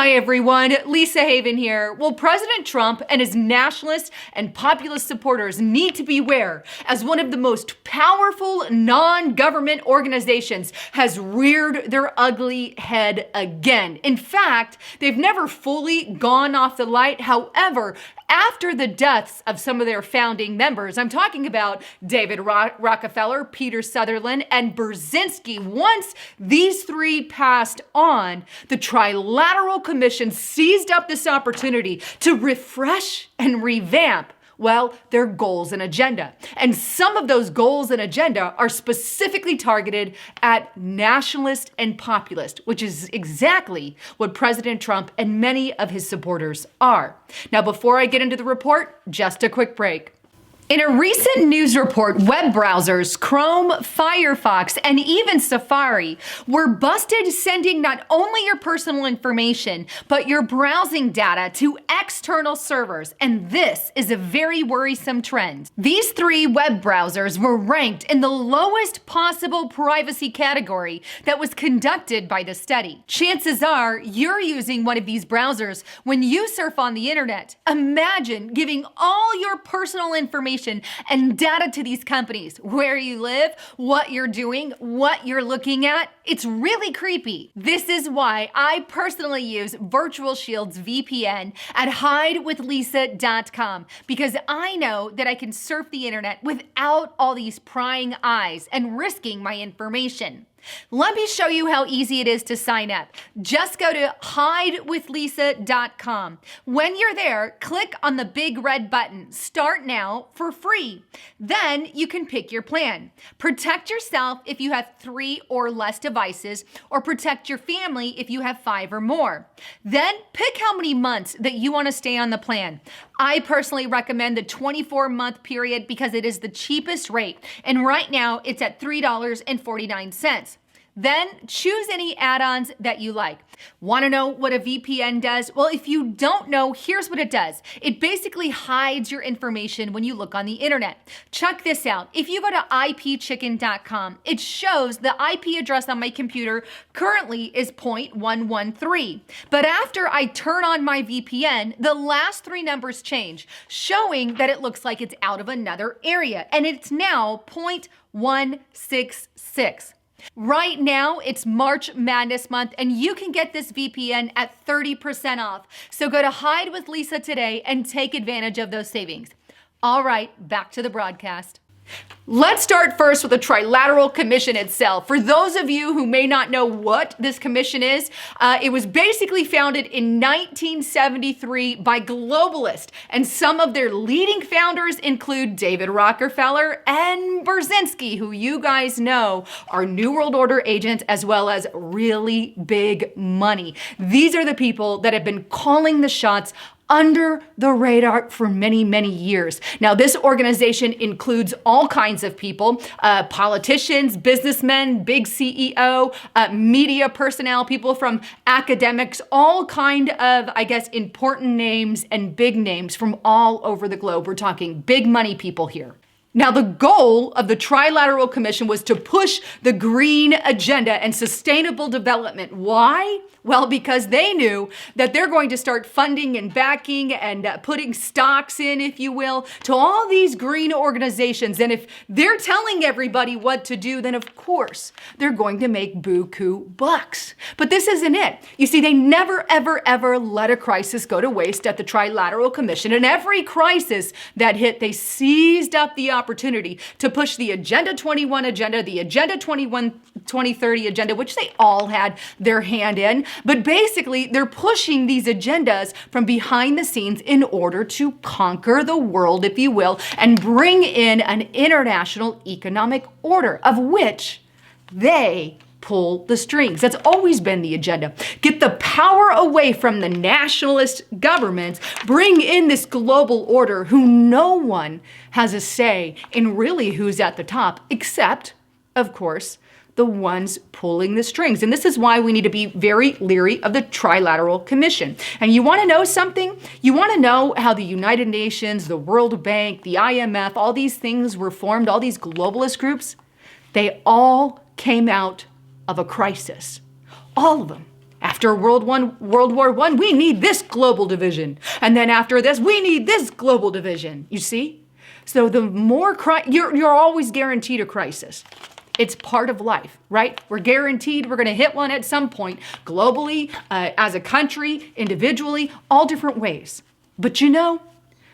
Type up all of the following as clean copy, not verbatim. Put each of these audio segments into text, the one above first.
Hi everyone, Lisa Haven here. Well, President Trump and his nationalist and populist supporters need to beware, as one of the most powerful non-government organizations has reared their ugly head again. In fact, they've never fully gone off the light. However, after the deaths of some of their founding members, I'm talking about David Rockefeller, Peter Sutherland, and Brzezinski, once these three passed on, the Trilateral Commission seized up this opportunity to refresh and revamp, well, their goals and agenda. And some of those goals and agenda are specifically targeted at nationalist and populist, which is exactly what President Trump and many of his supporters are. Now, before I get into the report, just a quick break. In a recent news report, web browsers, Chrome, Firefox, and even Safari were busted sending not only your personal information, but your browsing data to external servers. And this is a very worrisome trend. These three web browsers were ranked in the lowest possible privacy category that was conducted by the study. Chances are you're using one of these browsers when you surf on the internet. Imagine giving all your personal information and data to these companies, where you live, what you're doing, what you're looking at. It's really creepy. This is why I personally use Virtual Shield's VPN at hidewithlisa.com, because I know that I can surf the internet without all these prying eyes and risking my information. Let me show you how easy it is to sign up. Just go to hidewithlisa.com. When you're there, click on the big red button, Start Now, for free. Then you can pick your plan. Protect yourself if you have 3 or less devices, or protect your family if you have 5 or more. Then pick how many months that you want to stay on the plan. I personally recommend the 24-month period because it is the cheapest rate, and right now it's at $3.49. Then choose any add-ons that you like. Want to know what a VPN does? Well, if you don't know, here's what it does. It basically hides your information when you look on the internet. Check this out. If you go to ipchicken.com, it shows the IP address on my computer currently is 0.113. But after I turn on my VPN, the last 3 numbers change, showing that it looks like it's out of another area, and it's now 0.166. Right now, it's March Madness month, and you can get this VPN at 30% off. So go to Hide with Lisa today and take advantage of those savings. All right, back to the broadcast. Let's start first with the Trilateral Commission itself. For those of you who may not know what this commission is, it was basically founded in 1973 by globalists, and some of their leading founders include David Rockefeller and Brzezinski, who you guys know are New World Order agents as well as really big money. These are the people that have been calling the shots under the radar for many, many years. Now, this organization includes all kinds of people, politicians, businessmen, big CEO, media personnel, people from academics, all kind of, I guess, important names and big names from all over the globe. We're talking big money people here. Now, the goal of the Trilateral Commission was to push the green agenda and sustainable development. Why? Well, because they knew that they're going to start funding and backing and putting stocks in, if you will, to all these green organizations. And if they're telling everybody what to do, then of course they're going to make buku bucks. But this isn't it. You see, they never, ever, ever let a crisis go to waste at the Trilateral Commission. And every crisis that hit, they seized up the opportunity to push the Agenda 21 agenda, the Agenda 2030 agenda, which they all had their hand in. But basically, they're pushing these agendas from behind the scenes in order to conquer the world, if you will, and bring in an international economic order, of which they pull the strings. That's always been the agenda. Get the power away from the nationalist governments, bring in this global order who no one has a say in really who's at the top, except, of course, the ones pulling the strings. And this is why we need to be very leery of the Trilateral Commission. And you want to know something? You want to know how the United Nations, the World Bank, the IMF, all these things were formed, all these globalist groups? They all came out of a crisis. All of them. After after World War I, we need this global division. And then after this, we need this global division. You see? So the more, you're always guaranteed a crisis. It's part of life, right? We're guaranteed we're going to hit one at some point, globally, as a country, individually, all different ways. But you know,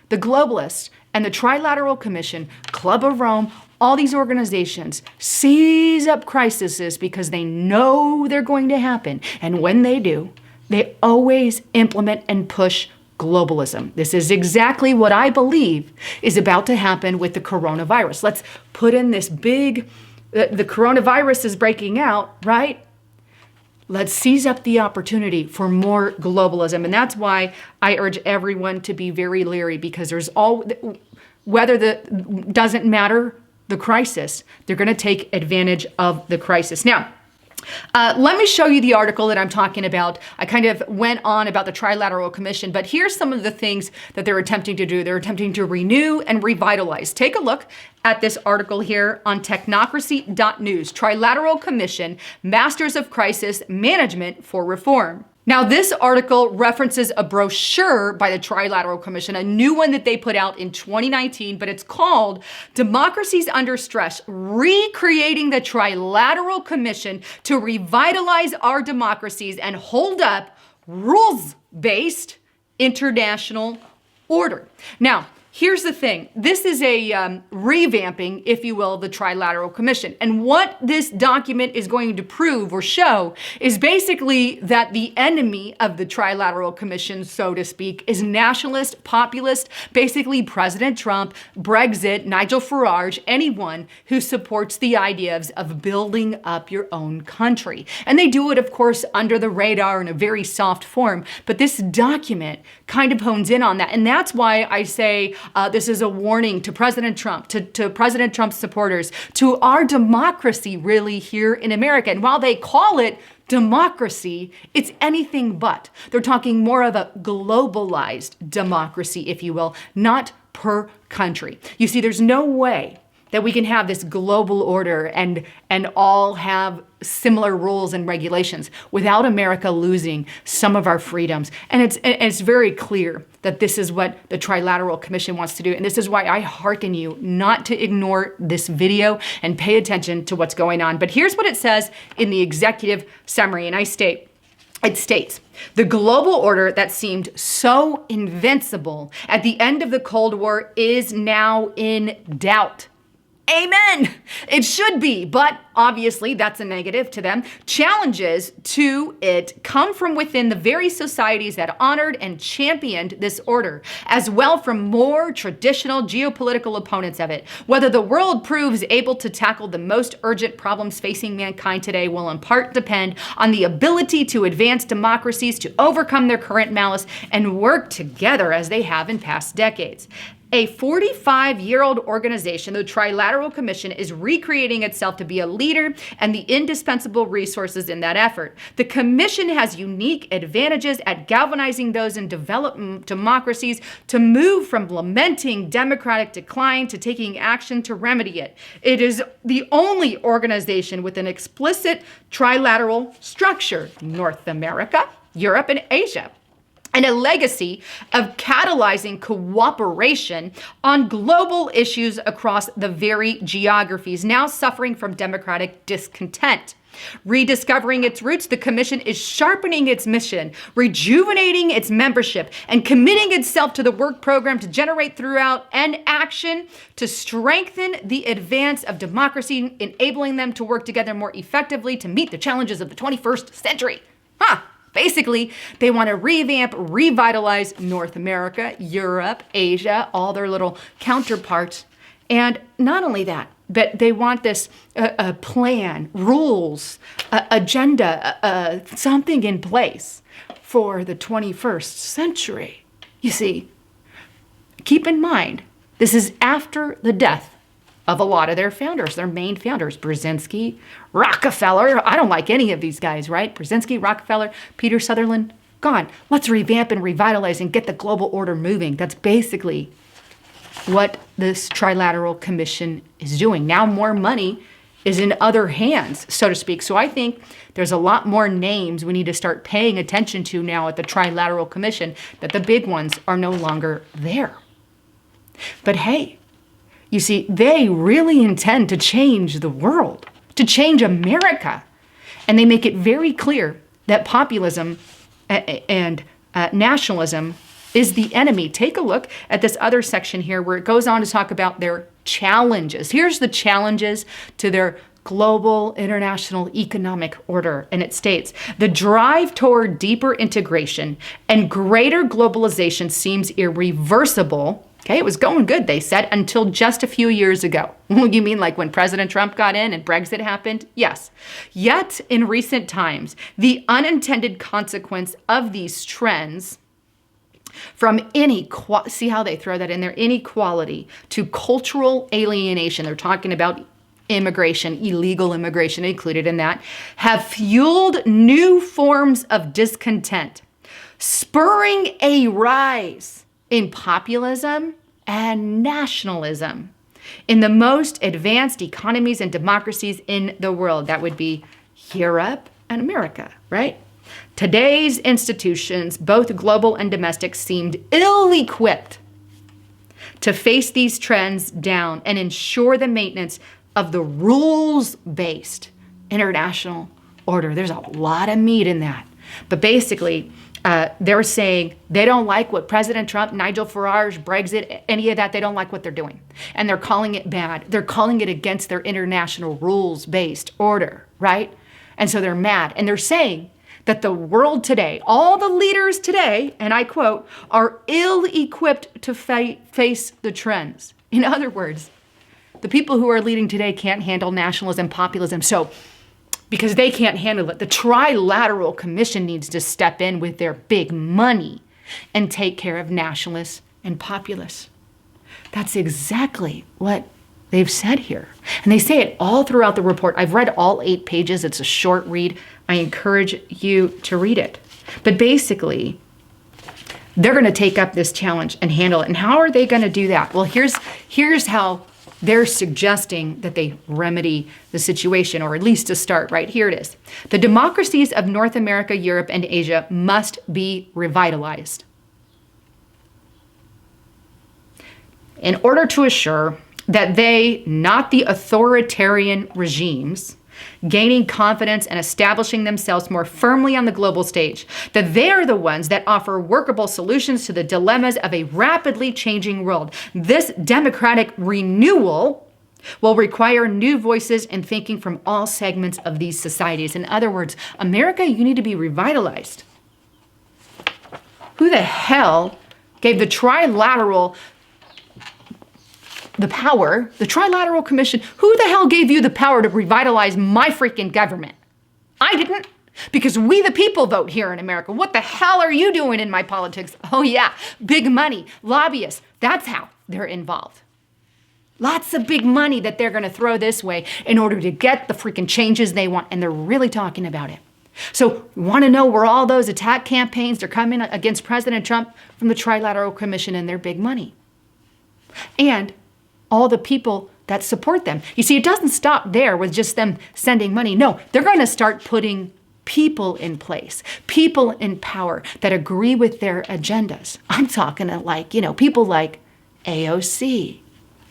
the globalists and the Trilateral Commission, Club of Rome, all these organizations seize up crises because they know they're going to happen. And when they do, they always implement and push globalism. This is exactly what I believe is about to happen with the coronavirus. Let's put in this big... The coronavirus is breaking out, right? Let's seize up the opportunity for more globalism. And that's why I urge everyone to be very leery, because doesn't matter the crisis, they're going to take advantage of the crisis. Now, let me show you the article that I'm talking about. I kind of went on about the Trilateral Commission, but here's some of the things that they're attempting to do. They're attempting to renew and revitalize. Take a look at this article here on technocracy.news. Trilateral Commission, Masters of Crisis Management for Reform. Now, this article references a brochure by the Trilateral Commission, a new one that they put out in 2019, but it's called Democracies Under Stress, Recreating the Trilateral Commission to Revitalize Our Democracies and Hold Up Rules-Based International Order. Now, here's the thing. This is a revamping, if you will, of the Trilateral Commission. And what this document is going to prove or show is basically that the enemy of the Trilateral Commission, so to speak, is nationalist, populist, basically President Trump, Brexit, Nigel Farage, anyone who supports the ideas of building up your own country. And they do it, of course, under the radar in a very soft form. But this document kind of hones in on that. And that's why I say, this is a warning to President Trump, to President Trump's supporters, to our democracy really here in America. And while they call it democracy, it's anything but. They're talking more of a globalized democracy, if you will, not per country. You see, there's no way that we can have this global order and all have similar rules and regulations without America losing some of our freedoms. And it's very clear that this is what the Trilateral Commission wants to do. And this is why I hearken you not to ignore this video and pay attention to what's going on. But here's what it says in the executive summary, and it states, the global order that seemed so invincible at the end of the Cold War is now in doubt. Amen. It should be, but obviously that's a negative to them. Challenges to it come from within the very societies that honored and championed this order, as well from more traditional geopolitical opponents of it. Whether the world proves able to tackle the most urgent problems facing mankind today will in part depend on the ability to advance democracies to overcome their current malice and work together as they have in past decades. A 45-year-old organization, the Trilateral Commission, is recreating itself to be a leader and the indispensable resources in that effort. The Commission has unique advantages at galvanizing those in developed democracies to move from lamenting democratic decline to taking action to remedy it. It is the only organization with an explicit trilateral structure: North America, Europe, and Asia, and a legacy of catalyzing cooperation on global issues across the very geographies now suffering from democratic discontent. Rediscovering its roots, the Commission is sharpening its mission, rejuvenating its membership, and committing itself to the work program to generate throughout an action to strengthen the advance of democracy, enabling them to work together more effectively to meet the challenges of the 21st century. Basically, they want to revamp, revitalize North America, Europe, Asia, all their little counterparts. And not only that, but they want this plan, rules, agenda, something in place for the 21st century. You see, keep in mind, this is after the death of a lot of their founders, their main founders, Brzezinski, Rockefeller. I don't like any of these guys, right? Brzezinski, Rockefeller, Peter Sutherland, gone. Let's revamp and revitalize and get the global order moving. That's basically what this Trilateral Commission is doing. Now more money is in other hands, so to speak. So I think there's a lot more names we need to start paying attention to now at the Trilateral Commission, that the big ones are no longer there. But hey, you see, they really intend to change the world, to change America. And they make it very clear that populism and nationalism is the enemy. Take a look at this other section here where it goes on to talk about their challenges. Here's the challenges to their global international economic order. And it states, the drive toward deeper integration and greater globalization seems irreversible. Okay, it was going good, they said, until just a few years ago. You mean like when President Trump got in and Brexit happened? Yes. Yet in recent times, the unintended consequence of these trends, from inequality, see how they throw that in there, inequality, to cultural alienation, they're talking about immigration, illegal immigration included in that, have fueled new forms of discontent, spurring a rise in populism and nationalism in the most advanced economies and democracies in the world. That would be Europe and America, right? Today's institutions, both global and domestic, seemed ill-equipped to face these trends down and ensure the maintenance of the rules-based international order. There's a lot of meat in that. But basically, they're saying they don't like what President Trump, Nigel Farage, Brexit, any of that, they don't like what they're doing. And they're calling it bad. They're calling it against their international rules-based order, right? And so they're mad. And they're saying that the world today, all the leaders today, and I quote, are ill-equipped to face the trends. In other words, the people who are leading today can't handle nationalism, populism. So because they can't handle it, the Trilateral Commission needs to step in with their big money and take care of nationalists and populists. That's exactly what they've said here. And they say it all throughout the report. I've read all 8 pages. It's a short read. I encourage you to read it. But basically, they're going to take up this challenge and handle it. And how are they going to do that? Well, here's how they're suggesting that they remedy the situation, or at least to start. Right here it is. The democracies of North America, Europe, and Asia must be revitalized in order to assure that they, not the authoritarian regimes, gaining confidence and establishing themselves more firmly on the global stage, that they are the ones that offer workable solutions to the dilemmas of a rapidly changing world. This democratic renewal will require new voices and thinking from all segments of these societies. In other words, America, you need to be revitalized. Who the hell gave the Trilateral the power, the Trilateral Commission, who the hell gave you the power to revitalize my freaking government? I didn't, because we the people vote here in America. What the hell are you doing in my politics? Oh yeah, big money, lobbyists, that's how they're involved. Lots of big money that they're gonna throw this way in order to get the freaking changes they want, and they're really talking about it. So you wanna know where all those attack campaigns are coming against President Trump? From the Trilateral Commission and their big money. And all the people that support them. You see, it doesn't stop there with just them sending money. No, they're going to start putting people in place, people in power that agree with their agendas. I'm talking like, people like AOC,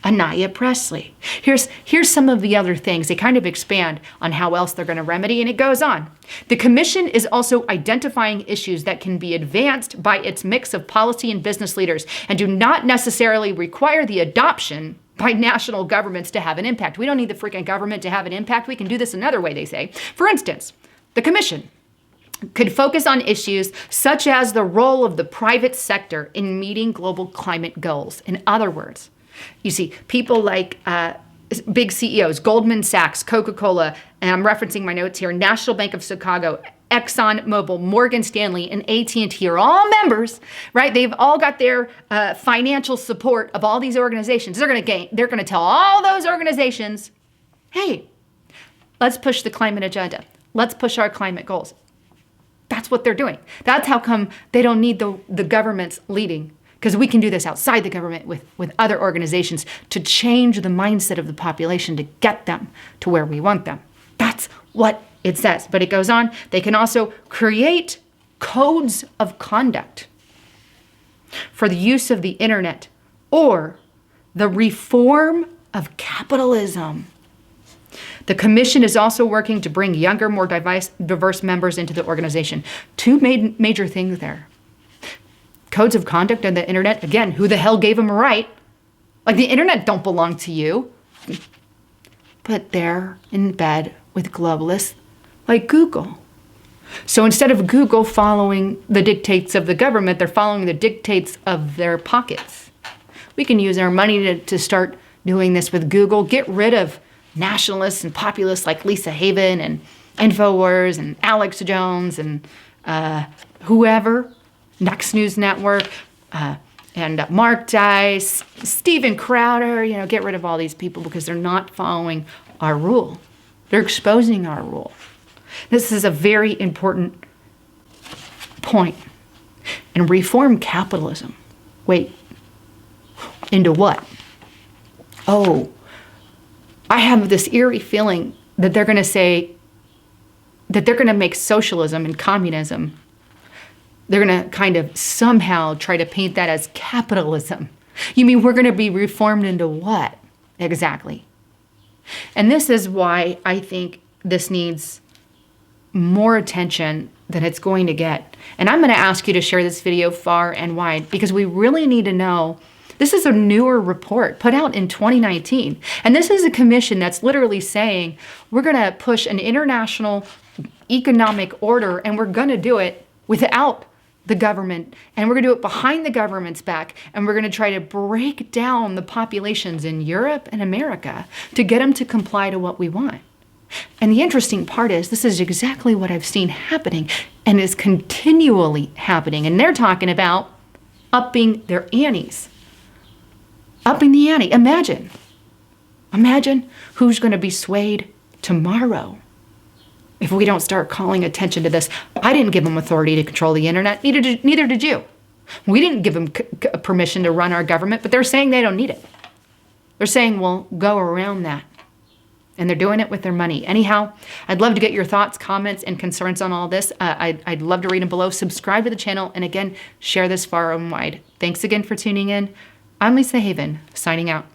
Anaya Presley. Here's some of the other things. They kind of expand on how else they're going to remedy, and it goes on. The commission is also identifying issues that can be advanced by its mix of policy and business leaders and do not necessarily require the adoption by national governments to have an impact. We don't need the freaking government to have an impact. We can do this another way, they say. For instance, the commission could focus on issues such as the role of the private sector in meeting global climate goals. In other words, you see, people like big CEOs, Goldman Sachs, Coca-Cola, and I'm referencing my notes here, National Bank of Chicago, ExxonMobil, Morgan Stanley, and AT&T are all members, right? They've all got their financial support of all these organizations. They're going to tell all those organizations, hey, let's push the climate agenda. Let's push our climate goals. That's what they're doing. That's how come they don't need the governments leading. Because we can do this outside the government with other organizations to change the mindset of the population to get them to where we want them. That's what it says. But it goes on. They can also create codes of conduct for the use of the internet or the reform of capitalism. The commission is also working to bring younger, more diverse members into the organization. Two major things there. Codes of conduct on the internet. Again, who the hell gave them a right? Like, the internet don't belong to you. But they're in bed with globalists like Google. So instead of Google following the dictates of the government, they're following the dictates of their pockets. We can use our money to start doing this with Google. Get rid of nationalists and populists like Lisa Haven and InfoWars and Alex Jones and whoever, Next News Network, and Mark Dice, Steven Crowder. Get rid of all these people because they're not following our rule. They're exposing our rule. This is a very important point. And reform capitalism. Wait, into what? Oh, I have this eerie feeling that they're going to say that they're going to make socialism and communism, they're going to kind of somehow try to paint that as capitalism. You mean we're going to be reformed into what exactly? And this is why I think this needs more attention than it's going to get. And I'm going to ask you to share this video far and wide because we really need to know. This is a newer report put out in 2019. And this is a commission that's literally saying we're going to push an international economic order and we're going to do it without the government. And we're going to do it behind the government's back. And we're going to try to break down the populations in Europe and America to get them to comply to what we want. And the interesting part is this is exactly what I've seen happening and is continually happening. And they're talking about upping their antes. Upping the ante. Imagine who's going to be swayed tomorrow if we don't start calling attention to this. I didn't give them authority to control the internet. Neither did you. We didn't give them permission to run our government, but they're saying they don't need it. They're saying we'll go around that. And they're doing it with their money. Anyhow, I'd love to get your thoughts, comments, and concerns on all this. I'd love to read them below. Subscribe to the channel. And again, share this far and wide. Thanks again for tuning in. I'm Lisa Haven, signing out.